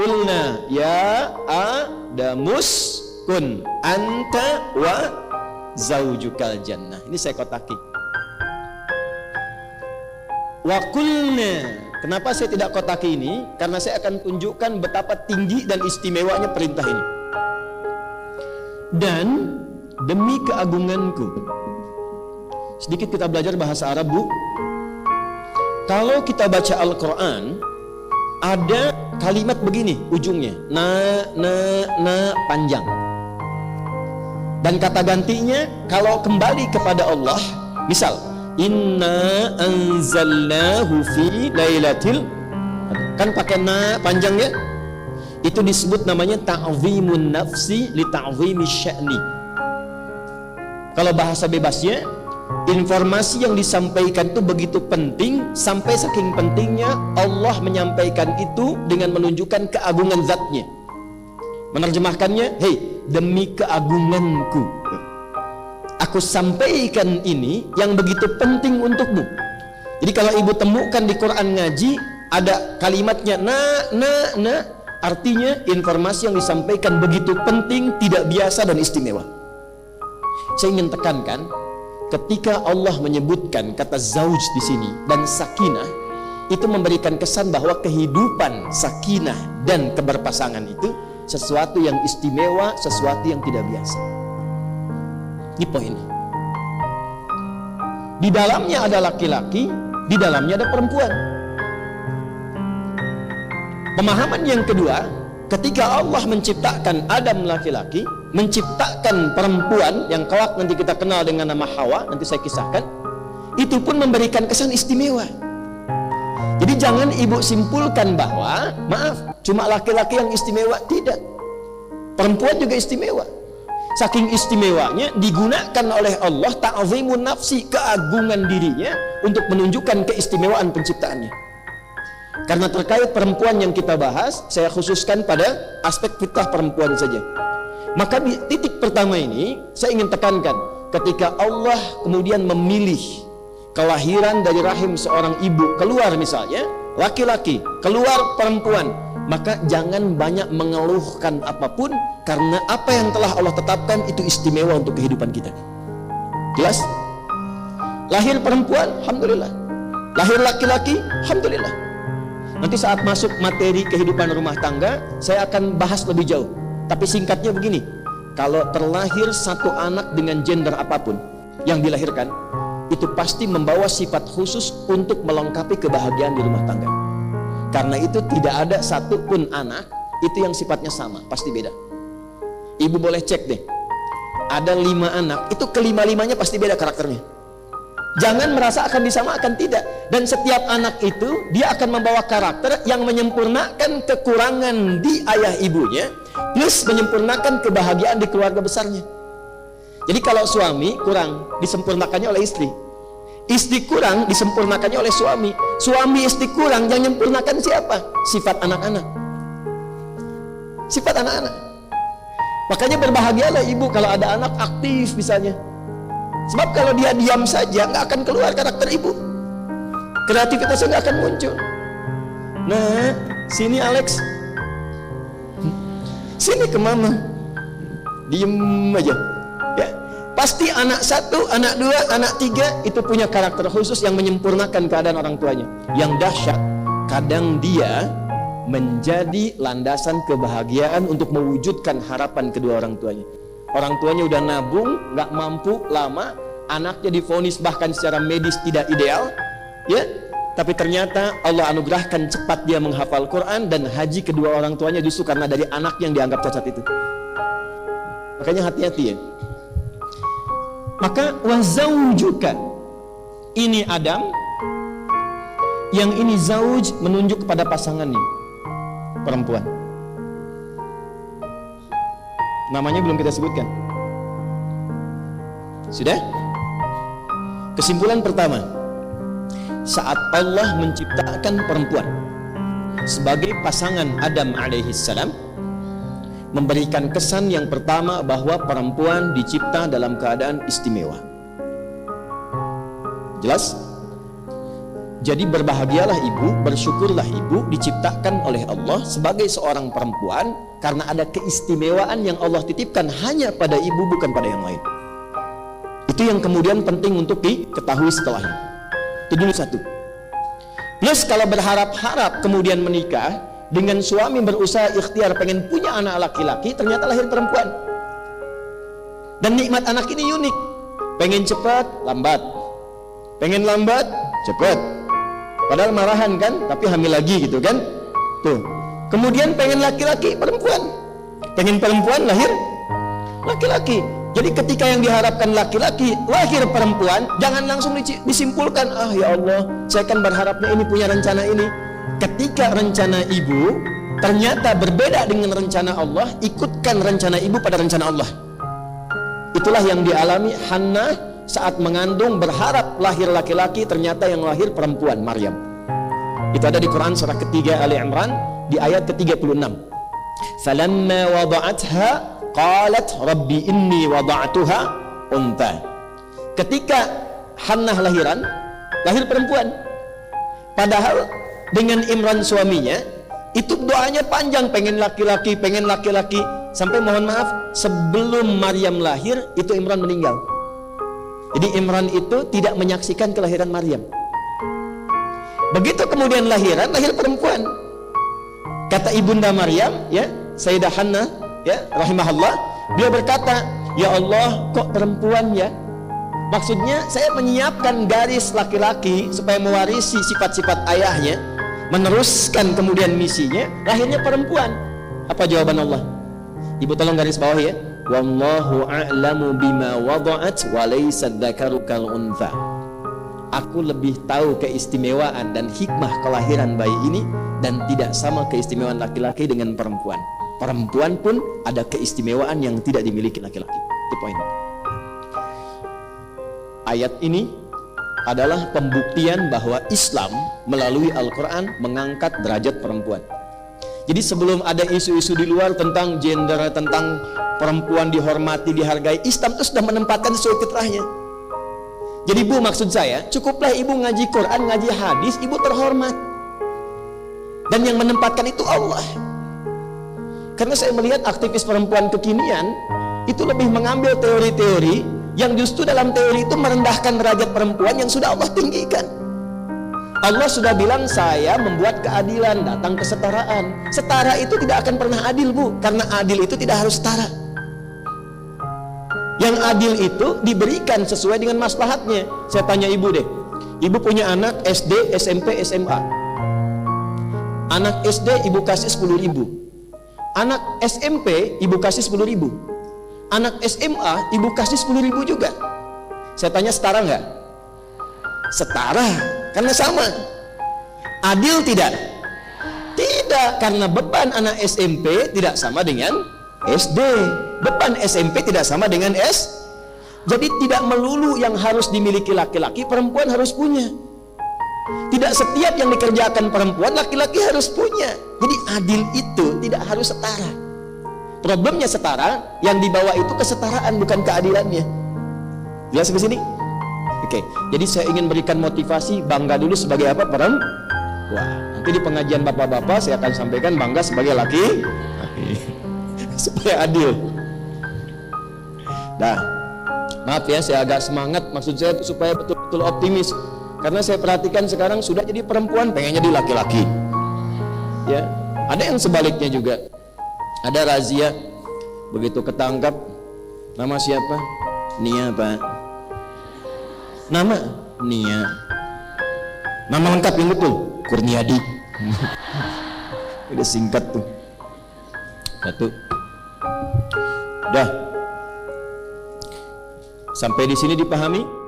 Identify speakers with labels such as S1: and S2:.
S1: Qulna ya Adamus kun anta wa zaujukal jannah. Ini saya kotaki. Wa qulna. Kenapa saya tidak kotaki ini? Karena saya akan tunjukkan betapa tinggi dan istimewanya perintah ini. Dan demi keagunganku. Sedikit kita belajar bahasa Arab, Bu. Kalau kita baca Al-Quran, ada kalimat begini ujungnya, na panjang. Dan kata gantinya kalau kembali kepada Allah, misal inna anzalnahu fi lailatil, kan pakai na panjangnya, itu disebut namanya ta'zimun nafsi li ta'zimi sya'ni. Kalau bahasa bebasnya, informasi yang disampaikan itu begitu penting sampai saking pentingnya Allah menyampaikan itu dengan menunjukkan keagungan zatnya. Menerjemahkannya, hei, demi keagunganku aku sampaikan ini yang begitu penting untukmu. Jadi kalau ibu temukan di Quran ngaji ada kalimatnya na, artinya informasi yang disampaikan begitu penting, tidak biasa dan istimewa. Saya ingin tekankan, ketika Allah menyebutkan kata zauj di sini dan sakinah, itu memberikan kesan bahwa kehidupan sakinah dan keberpasangan itu sesuatu yang istimewa, sesuatu yang tidak biasa. Ini poinnya. Di dalamnya ada laki-laki, di dalamnya ada perempuan. Pemahaman yang kedua, ketika Allah menciptakan Adam laki-laki, menciptakan perempuan yang kelak nanti kita kenal dengan nama Hawa, nanti saya kisahkan, itu pun memberikan kesan istimewa. Jadi jangan ibu simpulkan bahwa, maaf, cuma laki-laki yang istimewa. Tidak, perempuan juga istimewa. Saking istimewanya digunakan oleh Allah ta'zimun nafsi, keagungan dirinya untuk menunjukkan keistimewaan penciptaannya. Karena terkait perempuan yang kita bahas, saya khususkan pada aspek fitrah perempuan saja. Maka di titik pertama ini saya ingin tekankan, ketika Allah kemudian memilih kelahiran dari rahim seorang ibu, keluar misalnya laki-laki, keluar perempuan, maka jangan banyak mengeluhkan apapun, karena apa yang telah Allah tetapkan itu istimewa untuk kehidupan kita. Jelas? Lahir perempuan, alhamdulillah. Lahir laki-laki, alhamdulillah. Nanti saat masuk materi kehidupan rumah tangga, saya akan bahas lebih jauh. Tapi singkatnya begini, kalau terlahir satu anak dengan gender apapun yang dilahirkan, itu pasti membawa sifat khusus untuk melengkapi kebahagiaan di rumah tangga. Karena itu tidak ada satupun anak itu yang sifatnya sama, pasti beda. Ibu boleh cek deh, ada 5 anak, itu kelima-limanya pasti beda karakternya. Jangan merasa akan disamakan, tidak. Dan setiap anak itu dia akan membawa karakter yang menyempurnakan kekurangan di ayah ibunya, plus menyempurnakan kebahagiaan di keluarga besarnya. Jadi kalau suami kurang, disempurnakannya oleh istri. Istri kurang, disempurnakannya oleh suami. Suami istri kurang, yang menyempurnakan siapa? Sifat anak-anak. Sifat anak-anak. Makanya berbahagialah ibu kalau ada anak aktif misalnya. Sebab kalau dia diam saja, nggak akan keluar karakter ibu. Kreativitasnya nggak akan muncul. Nah, sini Alex, sini ke mama, diem aja. Ya, pasti anak 1, anak 2, anak 3 itu punya karakter khusus yang menyempurnakan keadaan orang tuanya. Yang dahsyat, kadang dia menjadi landasan kebahagiaan untuk mewujudkan harapan kedua orang tuanya. Orang tuanya udah nabung, nggak mampu lama, anaknya divonis bahkan secara medis tidak ideal, ya. Tapi ternyata Allah anugerahkan cepat dia menghafal Quran dan haji kedua orang tuanya justru karena dari anak yang dianggap cacat itu. Makanya hati-hati ya. Maka wazaujuka, ini Adam, yang ini zauj menunjuk kepada pasangannya, perempuan. Namanya belum kita sebutkan. Sudah? Kesimpulan pertama, saat Allah menciptakan perempuan sebagai pasangan Adam alaihissalam, memberikan kesan yang pertama bahwa perempuan dicipta dalam keadaan istimewa. Jelas? Jadi berbahagialah ibu, bersyukurlah ibu diciptakan oleh Allah sebagai seorang perempuan, karena ada keistimewaan yang Allah titipkan hanya pada ibu, bukan pada yang lain. Itu yang kemudian penting untuk diketahui setelahnya. Itu dulu satu. Plus kalau berharap-harap kemudian menikah, dengan suami berusaha ikhtiar pengen punya anak laki-laki, ternyata lahir perempuan. Dan nikmat anak ini unik. Pengen cepat, lambat. Pengen lambat, cepat. Padahal marahan kan, tapi hamil lagi gitu kan. Tuh. Kemudian pengen laki-laki, perempuan. Pengen perempuan, lahir laki-laki. Jadi ketika yang diharapkan laki-laki, lahir perempuan, jangan langsung disimpulkan, ah ya Allah, saya kan berharapnya ini, punya rencana ini. Ketika rencana ibu ternyata berbeda dengan rencana Allah, ikutkan rencana ibu pada rencana Allah. Itulah yang dialami Hannah saat mengandung, berharap lahir laki-laki, ternyata yang lahir perempuan, Maryam. Itu ada di Quran surah ketiga Ali Imran di ayat ke-36. Falamma wada'atha qalat rabbi inni wada'tuha untha. Ketika Hannah lahiran, lahir perempuan. Padahal dengan Imran suaminya itu doanya panjang, pengen laki-laki, pengen laki-laki, sampai mohon maaf sebelum Maryam lahir itu Imran meninggal. Jadi Imran itu tidak menyaksikan kelahiran Maryam. Begitu kemudian lahiran, lahir perempuan. Kata ibunda Maryam, ya, Sayyidah Hannah, ya, rahimahullah, dia berkata, ya Allah, kok perempuan ya? Maksudnya saya menyiapkan garis laki-laki supaya mewarisi sifat-sifat ayahnya, meneruskan kemudian misinya, lahirnya perempuan. Apa jawaban Allah? Ibu tolong garis bawah ya. Wallahu a'lamu bima wada'at wa laysa dzakaru kal untha. Aku lebih tahu keistimewaan dan hikmah kelahiran bayi ini, dan tidak sama keistimewaan laki-laki dengan perempuan. Perempuan pun ada keistimewaan yang tidak dimiliki laki-laki. Itu poinnya. Ayat ini adalah pembuktian bahwa Islam melalui Al-Quran mengangkat derajat perempuan. Jadi sebelum ada isu-isu di luar tentang gender, tentang perempuan dihormati, dihargai, Islam itu sudah menempatkan sesuai fitrahnya. Jadi Bu, maksud saya, cukuplah ibu ngaji Quran, ngaji hadis, ibu terhormat. Dan yang menempatkan itu Allah. Karena saya melihat aktivis perempuan kekinian itu lebih mengambil teori-teori yang justru dalam teori itu merendahkan derajat perempuan yang sudah Allah tinggikan. Allah sudah bilang, saya membuat keadilan, datang kesetaraan. Setara itu tidak akan pernah adil Bu, karena adil itu tidak harus setara. Yang adil itu diberikan sesuai dengan maslahatnya. Saya tanya ibu deh, ibu punya anak SD, SMP, SMA. Anak SD ibu kasih 10.000. Anak SMP ibu kasih 10.000. Anak SMA ibu kasih 10.000 juga. Saya tanya, setara nggak? Setara, karena sama. Adil tidak? Tidak, karena beban anak SMP tidak sama dengan SD. Beban SMP tidak sama dengan S. Jadi tidak melulu yang harus dimiliki laki-laki, perempuan harus punya. Tidak setiap yang dikerjakan perempuan, laki-laki harus punya. Jadi adil itu tidak harus setara. Problemnya setara, yang dibawa itu kesetaraan, bukan keadilannya. Jelas ke sini? Oke, jadi saya ingin berikan motivasi, bangga dulu sebagai apa? Perempuan. Nanti di pengajian bapak-bapak saya akan sampaikan bangga sebagai laki. Supaya adil. Nah, maaf ya, saya agak semangat, maksud saya supaya betul-betul optimis. Karena saya perhatikan sekarang sudah jadi perempuan pengennya jadi laki-laki. Ya, ada yang sebaliknya juga. Ada razia, begitu ketangkap, nama siapa? Nia Pak. Nama Nia. Nama lengkap yang betul, Kurniadi. Udah singkat tuh. Satu. Dah. Sampai di sini dipahami?